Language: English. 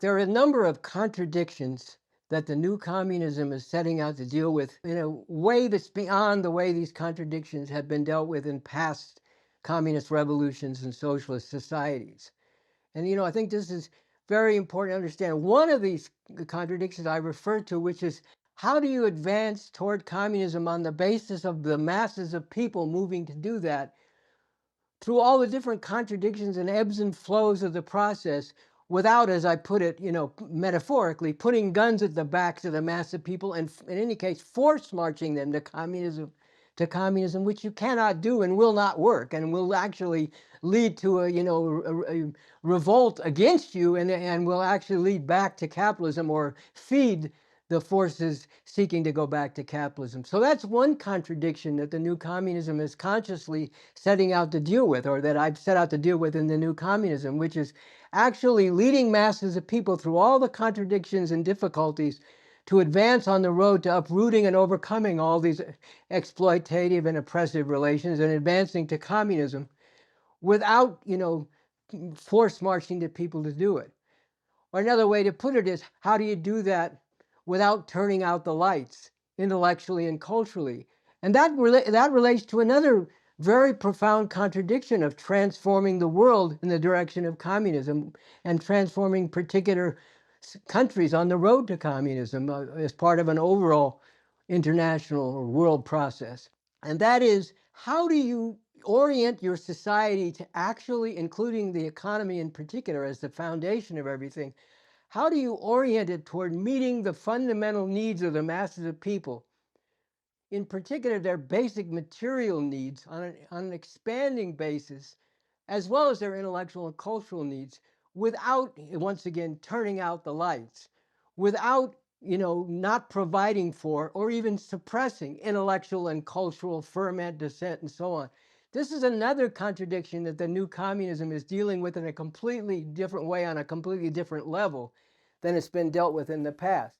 There are a number of contradictions that the new communism is setting out to deal with in a way that's beyond the way these contradictions have been dealt with in past communist revolutions and socialist societies. And, I think this is very important to understand. One of these contradictions I referred to, which is how do you advance toward communism on the basis of the masses of people moving to do that through all the different contradictions and ebbs and flows of the process without, as I put it, metaphorically, putting guns at the backs of the mass of people and, in any case, force marching them to communism, which you cannot do and will not work and will actually lead to a revolt against you and will actually lead back to capitalism or feed the forces seeking to go back to capitalism. So that's one contradiction that the new communism is consciously setting out to deal with, or that I've set out to deal with in the new communism, which is actually leading masses of people through all the contradictions and difficulties to advance on the road to uprooting and overcoming all these exploitative and oppressive relations and advancing to communism without, force marching the people to do it. Or another way to put it is, how do you do that without turning out the lights intellectually and culturally? And that relates to another very profound contradiction of transforming the world in the direction of communism and transforming particular countries on the road to communism as part of an overall international or world process. And that is, how do you orient your society to actually, including the economy in particular as the foundation of everything, how do you orient it toward meeting the fundamental needs of the masses of people, in particular their basic material needs on an expanding basis, as well as their intellectual and cultural needs, without, once again, turning out the lights, without, not providing for or even suppressing intellectual and cultural ferment, dissent, and so on. This is another contradiction that the new communism is dealing with in a completely different way, on a completely different level than it's been dealt with in the past.